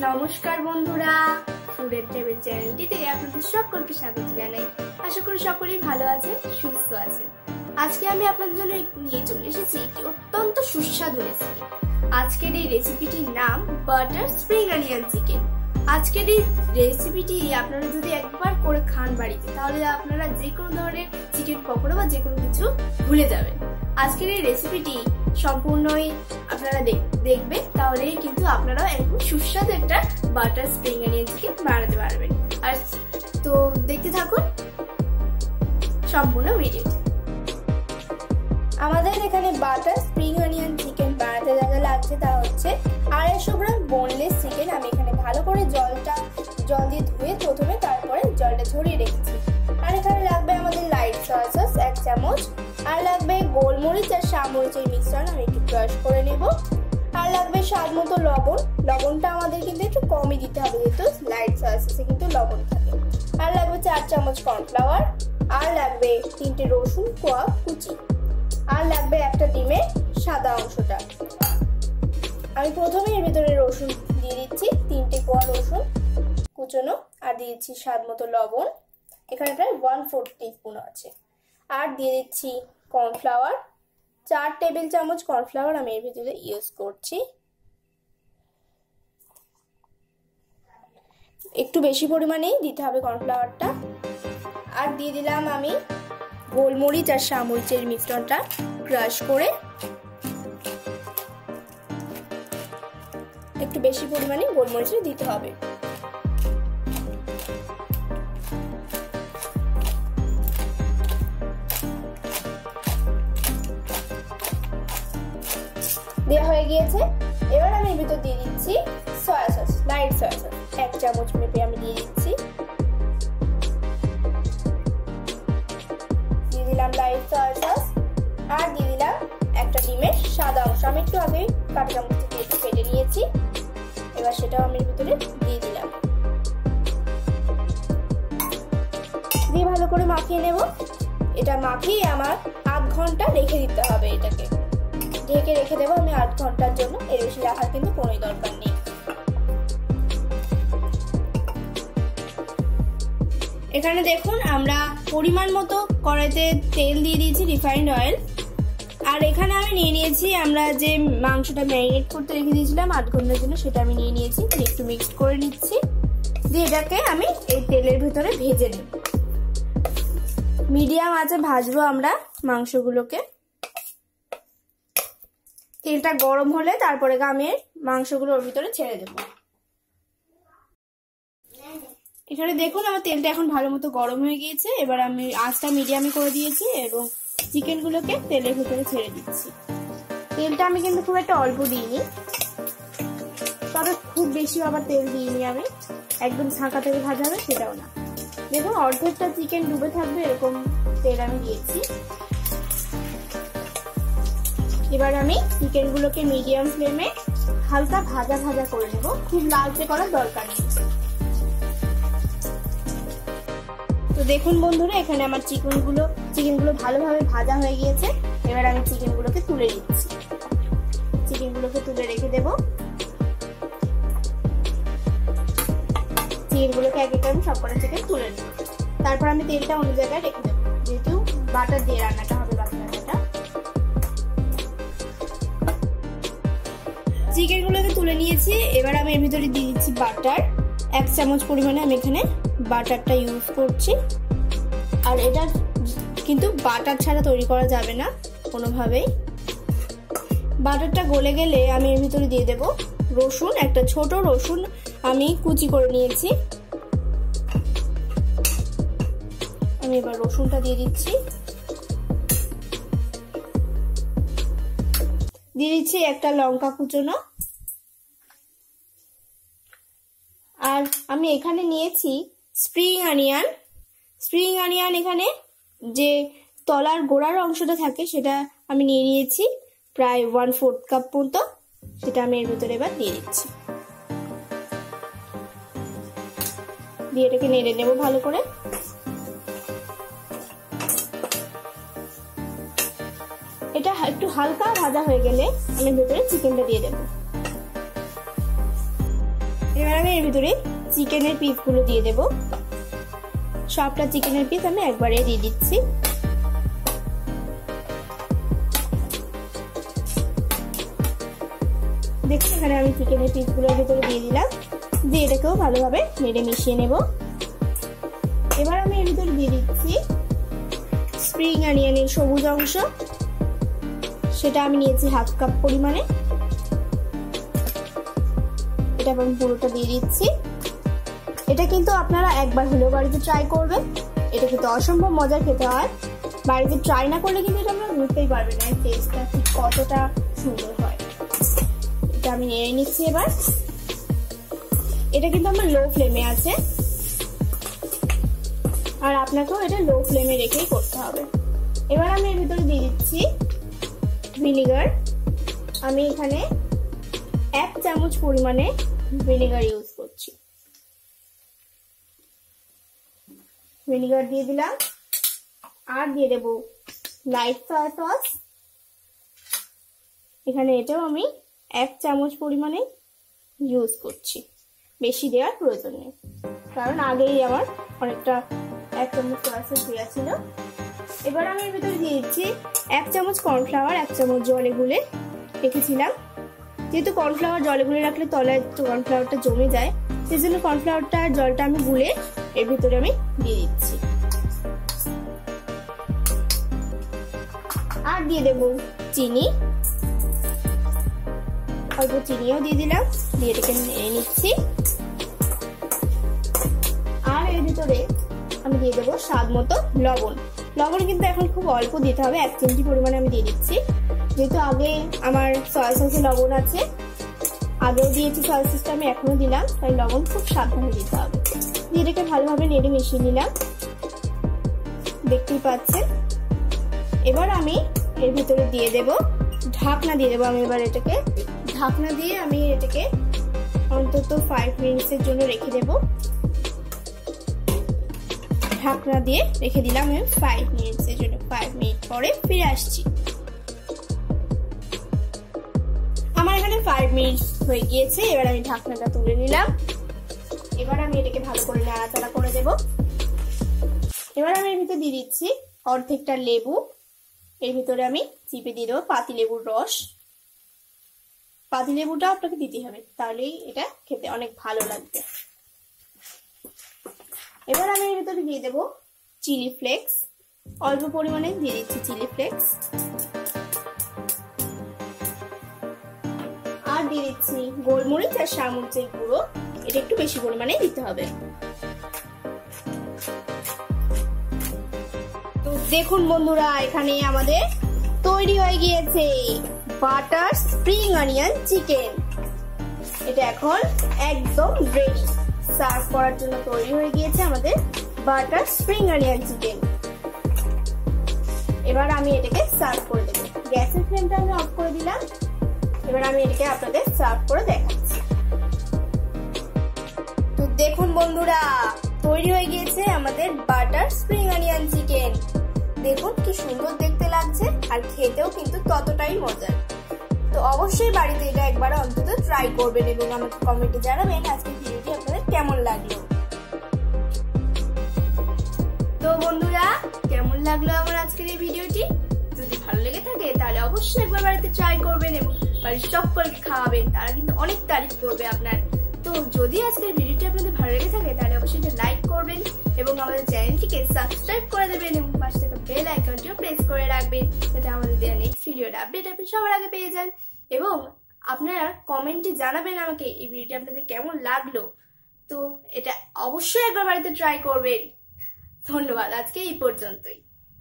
নমস্কার বন্ধুরা, food and table চ্যানেলটিতে আপনাদের সকলকে স্বাগত জানাই। আশা করি সকলেই ভালো আছেন, সুস্থ আছেন। আজকে আমি আপনাদের জন্য নিয়ে চলে এসেছি একটি অত্যন্ত সুস্বাদু রেসিপি। আজকের এই রেসিপিটির নাম বাটার স্প্রিং অনিয়ন চিকেন। আজকের এই রেসিপিটি আপনারা যদি একবার করে খান বাড়িতে, তাহলে আপনারা যে কোনো ধরনের চিকেন পকোড়া বা যে কোনো কিছু ভুলে যাবেন। আজকের এই রেসিপিটি সম্পূর্ণই আপনারা দেখবেন, তাহলেই কিন্তু আপনারাও একদম সুস্বাদু একটা বাটার স্প্রিং অনিয়ন চিকেন বানাতে পারবেন। আর তো দেখতে থাকুন সম্পূর্ণ ভিডিওটি। আমাদের এখানে বাটার স্প্রিং অনিয়ন চিকেন বানাতে যা যা লাগছে তা হচ্ছে 250 গ্রাম বোনলেস চিকেন। আমি এখানে ভালো করে জল দিয়ে ধুয়ে প্রথমে তারপরে জলটা ঝরিয়ে রেখেছি। আর এখানে লাগবে আমাদের লাইট সয়া সস 1 চামচ, আর লাগবে গোলমরিচ আর সামরিচের মিশ্রণ আমি একটু ক্রাশ করে নেব, আর লাগবে স্বাদ মতো লবণ। লবণটা আমাদের কিন্তু একটু কমই দিতে হবে, যেহেতু লাইট সয়া সসে কিন্তু লবণ থাকে। আর লাগবে 4 চামচ কর্নফ্লাওয়ার, আর লাগবে 3টে রসুন কোয়া কুচি, আর লাগবে একটা ডিমের সাদা অংশটা। আমি প্রথমে এর ভিতরে রসুন দিয়ে দিচ্ছি, 3টে কোয়া রসুন কুচনো, আর দিয়ে দিচ্ছি স্বাদ মতো লবণ, এখানে প্রায় 1/4 টিস্পুন আছে। আর দিয়ে দিচ্ছি কর্নফ্লাওয়ার, 4 টেবিল চামচ কর্নফ্লাওয়ার আমি এর ভিতরে ইউজ করছি। একটু বেশি পরিমাণেই দিতে হবে কর্নফ্লাওয়ারটা। আর দিয়ে দিলাম আমি গোলমরিচ আর সামরিচের মিশ্রণটা ক্রাশ করে, একটু বেশি পরিমাণে গোলমরিচটা দিতে হবে। দেওয়া হয়ে গিয়েছে। এবার আমি এর ভিতর দিয়ে দিচ্ছি soya sauce, light soya sauce 1 চামচ মেপে আমি দিয়ে দিচ্ছি। দিয়ে দিলাম লাইট সয়া সস, আর দিয়ে দিলাম একটা ডিমের সাদা অংশ। আমি একটু আগে কাঁটা চামচ দিয়ে একটু কেটে নিয়েছি, এবার সেটাও আমি এর ভিতরে দিয়ে দিলাম। দিয়ে ভালো করে মাখিয়ে নেব। এটা মাখিয়ে আমার 8 ঘন্টা রেখে দিতে হবে। এটাকে ঢেকে রেখে দেবো আমি 8 ঘন্টার জন্য, এর বেশি রাখার কিন্তু কোনোই দরকার নেই। এখানে দেখুন আমরা পরিমাণ মতো কড়াইতে তেল দিয়ে দিয়েছি, রিফাইন্ড অয়েল। আর এখানে আমি নিয়ে নিয়েছি আমরা যে মাংসটা ম্যারিনেট করতে রেখে দিয়েছিলাম 8 ঘন্টার জন্য, সেটা আমি নিয়ে নিয়েছি। একটু মিক্সড করে নিচ্ছি, দিয়ে এটাকে আমি এই তেলের ভিতরে ভেজে নেব। মিডিয়াম আঁচে ভাজবো আমরা মাংসগুলোকে। তেলটা গরম হলে তারপরে আমি মাংসগুলো ওর ভিতরে ছেড়ে দেব। এখানে দেখুন আমার তেলটা এখন ভালো মতো গরম হয়ে গিয়েছে। এবার আমি আঁচটা মিডিয়ামে করে দিয়েছি এবং চিকেনগুলোকে তেলের ভিতরে ছেড়ে দিচ্ছি। তেলটা আমি কিন্তু খুব একটা অল্প দিইনি, তবে খুব বেশি আবার তেল দিইনি আমি, একদম ছাঁকা তেল ভাজা হবে সেটাও না। দেখুন অর্ধেকটা চিকেন ডুবে থাকবে এরকম তেল আমি দিয়েছি। এবার আমি চিকেনগুলোকে মিডিয়াম ফ্লেমে হালকা ভাজা ভাজা করে নেব, খুব লালচে করার দরকার নেই। তো দেখুন বন্ধুরা, এখানে আমার চিকেনগুলো ভালোভাবে ভাজা হয়ে গিয়েছে। এবার আমি চিকেনগুলোকে তুলে নিচ্ছি, চিকেনগুলোকে তুলে রেখে দেব। চিকেনগুলোকে এক এক করে সবকটা চিকেন তুলে নেব। তারপর আমি তেলটা অন্য জায়গায় রেখে দেবো, যেহেতু বাটার দিয়ে রান্নাটা হবে। চিকেনগুলোকে তুলে নিয়েছি। এবার আমি এর ভিতরে দিয়ে দিচ্ছি বাটার, 1 চামচ পরিমাণে আমি এখানে বাটারটা ইউজ করছি। আর এটা কিন্তু বাটার ছাড়া তৈরি করা যাবে না কোনোভাবেই। বাটারটা গলে গেলে আমি এর ভিতরে দিয়ে দেব রসুন, একটা ছোট রসুন আমি কুচি করে নিয়েছি। আমি এবার রসুনটা দিয়ে দিচ্ছি। দিয়ে দিচ্ছি একটা লঙ্কা কুচনো। আর আমি এখানে নিয়েছি স্প্রিং অনিয়ন। স্প্রিং অনিয়ন এখানে যে তলার গোড়ার অংশটা থাকে সেটা আমি নিয়ে নিয়েছি, প্রায় 1/4 কাপ মতো। সেটা আমি এর ভিতরে এবার দিয়ে দিচ্ছি, দিয়ে এটাকে নেড়ে নেব ভালো করে। এটা একটু হালকা ভাজা হয়ে গেলে আমি ভিতরে চিকেনটা দিয়ে দেব। এবার আমি এর ভিতরে চিকেনের পিসগুলো দিয়ে দেব। সবটা চিকেনের পিস আমি একবারে দিয়ে দিচ্ছি। দেখুন এখানে আমি চিকেনের পিসগুলোর ভিতরে দিয়ে দিলাম, দিয়ে এটাকেও ভালোভাবে নেড়ে মিশিয়ে নেব। এবার আমি এর ভিতরে দিয়ে দিচ্ছি স্প্রিং অনিয়নের সবুজ অংশ, সেটা আমি নিয়েছি হাফ কাপ পরিমাণে। এটা আমি পুরোটা দিয়ে দিচ্ছি। এটা কিন্তু আপনারা একবার হলেও বাড়িতে ট্রাই করবেন, এটা কিন্তু অসম্ভব মজার খেতে হয়। বাড়িতে ট্রাই না করলে কিন্তু এটা আপনারা বুঝতেই পারবেন না টেস্টটা ঠিক কতটা সুন্দর হয়। এটা আমি নেড়ে নিচ্ছি। এবার এটা কিন্তু আমার লো ফ্লেমে আছে, আর আপনাকেও এটা লো ফ্লেমে রেখেই করতে হবে। এবার আমি এর ভিতরে দিয়ে দিচ্ছি ভিনেগার। আমি এখানে 1 চামচ পরিমাণে ভিনেগার ইউজ করছি। ভিনেগার দিয়ে দিলাম, আর দিয়ে দেব লাইট সয়া সস। এখানে এটাও আমি 1 চামচ পরিমাণে ইউজ করছি, বেশি দেওয়ার প্রয়োজন নেই, কারণ আগেই আমার অনেকটা 1 চামচ সয়া সস দেওয়া ছিল। এবার আমি এর ভিতরে দিয়ে দিচ্ছি 1 চামচ কর্নফ্লাওয়ার, 1 চামচ জলে গুলে রেখেছিলাম। যেহেতু কর্নফ্লাওয়ার জলে গুলে রাখলে তলায় কর্নফ্লাওয়ারটা জমে যায়, সেই জন্য কর্নফ্লাওয়ারটা আর জলটা আমি গুলে এর ভিতরে আমি দিয়ে দিচ্ছি। আর দিয়ে দেব চিনি, অল্প চিনিও দিয়ে দিলাম, দিয়ে এটাকে নিয়ে নিচ্ছি। আর এর ভিতরে আমি দিয়ে দেবো স্বাদ মতো লবণ। লবণ কিন্তু এখন খুব অল্প দিতে হবে, 1 চিমটি পরিমাণে আমি দিয়ে দিচ্ছি। যেহেতু আগে আমার সয়া সসে লবণ আছে, আগেও দিয়েছি সয়া সসটা, আমি এখনো দিলাম, তাই লবণ খুব সাবধানে দিতে হবে। দিয়ে এটাকে ভালোভাবে নেড়ে মিশিয়ে নিলাম, দেখতেই পাচ্ছেন। এবার আমি এর ভিতরে দিয়ে দেব ঢাকনা দিয়ে দেবো। আমি এবার এটাকে ঢাকনা দিয়ে আমি এটাকে অন্তত 5 মিনিটের জন্য রেখে দেব। ঢাকনা দিয়ে রেখে দিলাম আমি 5 মিনিটের জন্য। 5 মিনিট পরে ফিরে আসছি। আমার এখানে 5 মিনিট হয়ে গিয়েছে। এবার আমি ঢাকনাটা তুলে নিলাম। এবার আমি এটাকে ভালো করে নাড়াচাড়া করে দেব। এবার আমি এর ভিতরে দিয়ে দিচ্ছি অর্ধেকটা লেবু। এর ভিতরে আমি চিপে দিয়ে দেবো পাতিলেবুর রস। পাতিলেবুটা আপনাকে দিতে হবে, তাহলেই এটা খেতে অনেক ভালো লাগবে। এবার আমি এর ভিতরে দিয়ে দেবো চিলি ফ্লেক্স, অল্প পরিমাণে দিয়ে দিচ্ছি চিলি ফ্লেক্স। আর দিয়ে দিচ্ছি গোলমরিচ আর সামুচের গুঁড়ো, এটা একটু বেশি পরিমাণে দিতে হবে। তো দেখুন বন্ধুরা, এখানে আমাদের তৈরি হয়ে গিয়েছে বাটার স্প্রিং অনিয়ন চিকেন। এটা এখন একদম রেডি, সার্ভ করার জন্য তৈরি হয়ে গিয়েছে আমাদের বাটার স্প্রিং অনিয়ন চিকেন। এবার আমি এটাকে সার্ভ করে দেবো। গ্যাসের ফ্লেমটা আমি অফ করে দিলাম। এবার আমি এটাকে আপনাদের সার্ভ করে দেখাচ্ছি। তো দেখুন বন্ধুরা, তৈরি হয়ে গিয়েছে আমাদের বাটার স্প্রিং অনিয়ন চিকেন। দেখুন কি সুন্দর দেখতে লাগছে, আর খেতেও কিন্তু ততটাই মজার। তো অবশ্যই বাড়িতে এটা একবার অন্তত ট্রাই করবেন এবং আমাকে কমেন্টে জানাবেন আজকের ভিডিওটি আপনাদের কেমন লাগলো। তো বন্ধুরা, কেমন লাগলো আমার আজকের এই ভিডিওটি? যদি ভালো লেগে থাকে তাহলে অবশ্যই একবার বাড়িতে ট্রাই করবেন এবং বাড়ির সকলকে খাওয়াবেন, তারা কিন্তু অনেক তারিফ করবে আপনার। তো যদি আজকের ভিডিওটি আপনাদের ভালো লেগে থাকে তাহলে অবশ্যই এটা লাইক করবেন এবং আমাদের চ্যানেলটিকে সাবস্ক্রাইব করে দেবেন এবং পাশে থাকা বেল আইকনটিও প্রেস করে রাখবেন, যাতে আমাদের দেওয়া নেক্সট ভিডিওর আপডেট আপনি সবার আগে পেয়ে যান। এবং আপনারা কমেন্টে জানাবেন আমাকে এই ভিডিওটি আপনাদের কেমন লাগলো। তো এটা অবশ্যই একবার বাড়িতে ট্রাই করবেন। ধন্যবাদ, আজকে এই পর্যন্তই।